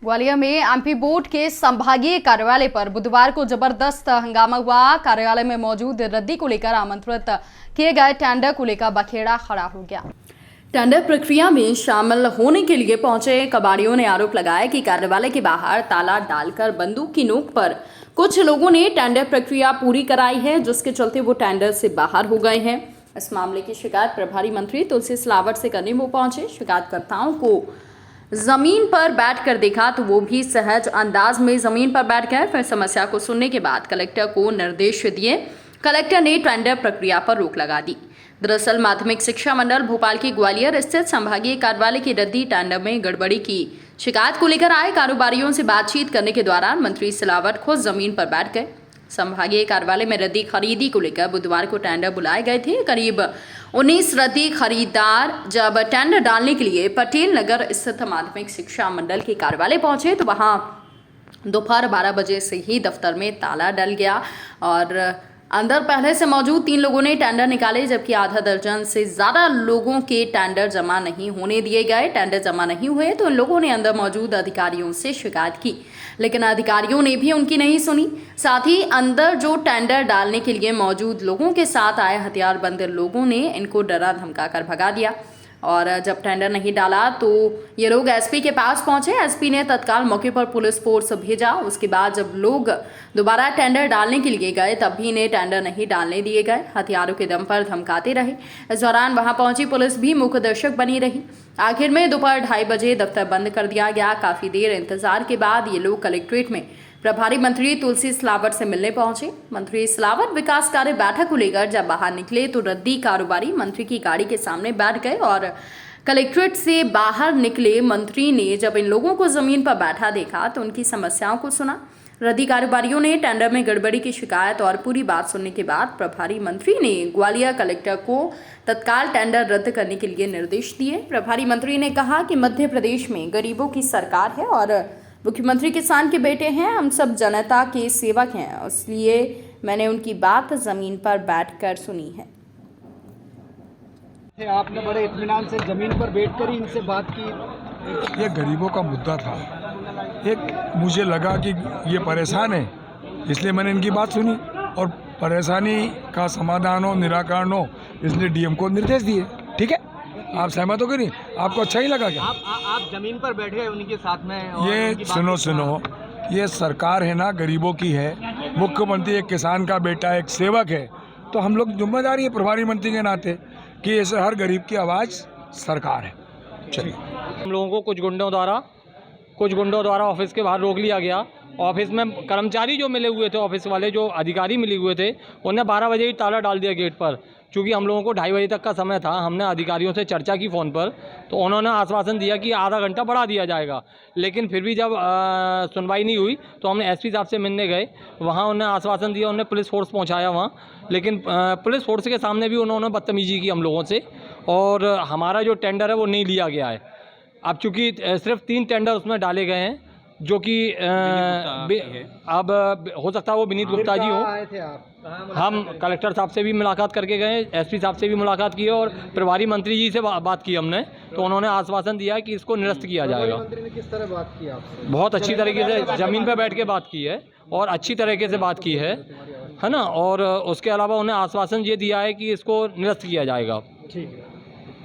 ग्वालियर में MP board के संभागीय कार्यालय पर बुधवार को जबरदस्त हंगामा हुआ। कार्यालय में मौजूद रद्दी को लेकर आमंत्रित किए गए टेंडर को लेकर बखेड़ा खड़ा हो गया। टेंडर प्रक्रिया में शामिल होने के लिए पहुंचे कबाड़ियों ने आरोप लगाया कि कार्यालय के बाहर ताला डालकर बंदूक की नोक पर कुछ लोगों ने टेंडर प्रक्रिया पूरी कराई है, जिसके चलते वो टेंडर से बाहर हो गए हैं। इस मामले की शिकायत प्रभारी मंत्री तुलसी सिलावट से करने वो पहुंचे। शिकायतकर्ताओं को जमीन पर बैठकर देखा तो वो भी सहज अंदाज में जमीन पर बैठ गए। फिर समस्या को सुनने के बाद कलेक्टर को निर्देश दिए। कलेक्टर ने टेंडर प्रक्रिया पर रोक लगा दी। दरअसल माध्यमिक शिक्षा मंडल भोपाल के ग्वालियर स्थित संभागीय कार्यालय की रद्दी टेंडर में गड़बड़ी की शिकायत को लेकर आए कारोबारियों से बातचीत करने के दौरान मंत्री सिलावट खुद जमीन पर बैठ गए। संभागीय कार्यालय में रद्दी खरीदी को लेकर बुधवार को टेंडर बुलाए गए थे। करीब 19 रद्दी खरीदार जब टेंडर डालने के लिए पटेल नगर स्थित माध्यमिक शिक्षा मंडल के कार्यालय पहुंचे तो वहां दोपहर 12 बजे से ही दफ्तर में ताला डल गया और अंदर पहले से मौजूद 3 लोगों ने टेंडर निकाले, जबकि आधा दर्जन से ज्यादा लोगों के टेंडर जमा नहीं होने दिए गए। टेंडर जमा नहीं हुए तो इन लोगों ने अंदर मौजूद अधिकारियों से शिकायत की, लेकिन अधिकारियों ने भी उनकी नहीं सुनी। साथ ही अंदर जो टेंडर डालने के लिए मौजूद लोगों के साथ आए हथियारबंद लोगों ने इनको डरा धमका कर भगा दिया और जब टेंडर नहीं डाला तो ये लोग एसपी के पास पहुंचे। एसपी ने तत्काल मौके पर पुलिस फोर्स भेजा। उसके बाद जब लोग दोबारा टेंडर डालने के लिए गए तब भी इन्हें टेंडर नहीं डालने दिए गए। हथियारों के दम पर धमकाते रहे। इस दौरान वहां पहुंची पुलिस भी मूक दर्शक बनी रही। आखिर में दोपहर 2:30 बजे दफ्तर बंद कर दिया गया। काफी देर इंतजार के बाद ये लोग कलेक्ट्रेट में प्रभारी मंत्री तुलसी सिलावट से मिलने पहुंचे। मंत्री सिलावट विकास कार्य बैठक को लेकर जब बाहर निकले तो रद्दी कारोबारी मंत्री की गाड़ी के सामने बैठ गए और कलेक्ट्रेट से बाहर निकले मंत्री ने जब इन लोगों को जमीन पर बैठा देखा तो उनकी समस्याओं को सुना। रद्दी कारोबारियों ने टेंडर में गड़बड़ी की शिकायत और पूरी बात सुनने के बाद प्रभारी मंत्री ने ग्वालियर कलेक्टर को तत्काल टेंडर रद्द करने के लिए निर्देश दिए। प्रभारी मंत्री ने कहा कि मध्य प्रदेश में गरीबों की सरकार है और मुख्यमंत्री किसान के बेटे हैं। हम सब जनता के सेवक हैं, इसलिए मैंने उनकी बात जमीन पर बैठकर सुनी है। आपने बड़े इत्मीनान से जमीन पर बैठकर ही इनसे बात की। ये गरीबों का मुद्दा था। एक मुझे लगा कि ये परेशान है, इसलिए मैंने इनकी बात सुनी और परेशानी का समाधान हो, निराकरण हो, इसलिए डीएम को निर्देश दिए। ठीक है, आप सहमत हो कि नहीं? आपको अच्छा ही लगा क्या? आप जमीन पर बैठ गए उनके साथ में और ये सुनो, ये सरकार है ना, गरीबों की है। मुख्यमंत्री एक किसान का बेटा, एक सेवक है, तो हम लोग जिम्मेदारी है प्रभारी मंत्री के नाते कि ऐसे हर गरीब की आवाज़ सरकार है। चलिए, हम लोगों को कुछ गुंडों द्वारा ऑफिस के बाहर रोक लिया गया। ऑफिस में कर्मचारी जो मिले हुए थे, ऑफिस वाले जो अधिकारी मिले हुए थे, उन्हें 12 बजे ही ताला डाल दिया गेट पर। चूँकि हम लोगों को 2:30 बजे तक का समय था, हमने अधिकारियों से चर्चा की फ़ोन पर, तो उन्होंने आश्वासन दिया कि आधा घंटा बढ़ा दिया जाएगा। लेकिन फिर भी जब सुनवाई नहीं हुई तो हमने एसपी साहब से मिलने गए। वहाँ उन्होंने आश्वासन दिया, उन्होंने पुलिस फोर्स पहुँचाया वहाँ, लेकिन पुलिस फोर्स के सामने भी उन्होंने बदतमीजी की हम लोगों से और हमारा जो टेंडर है वो नहीं लिया गया है। अब चूँकि सिर्फ 3 टेंडर उसमें डाले गए हैं, जो कि अब हो सकता है वो विनीत गुप्ता जी हो। हम कलेक्टर साहब से भी मुलाकात करके गए, एसपी साहब से भी मुलाकात की और प्रभारी मंत्री जी से बात की हमने, तो उन्होंने आश्वासन दिया है कि इसको निरस्त किया जाएगा। मंत्री ने किस तरह बात की आपसे? बहुत अच्छी तरीके से ज़मीन पर बैठ के बात की है और अच्छी तरीके से बात की है ना। और उसके अलावा उन्हें आश्वासन ये दिया है कि इसको निरस्त किया जाएगा। ठीक है।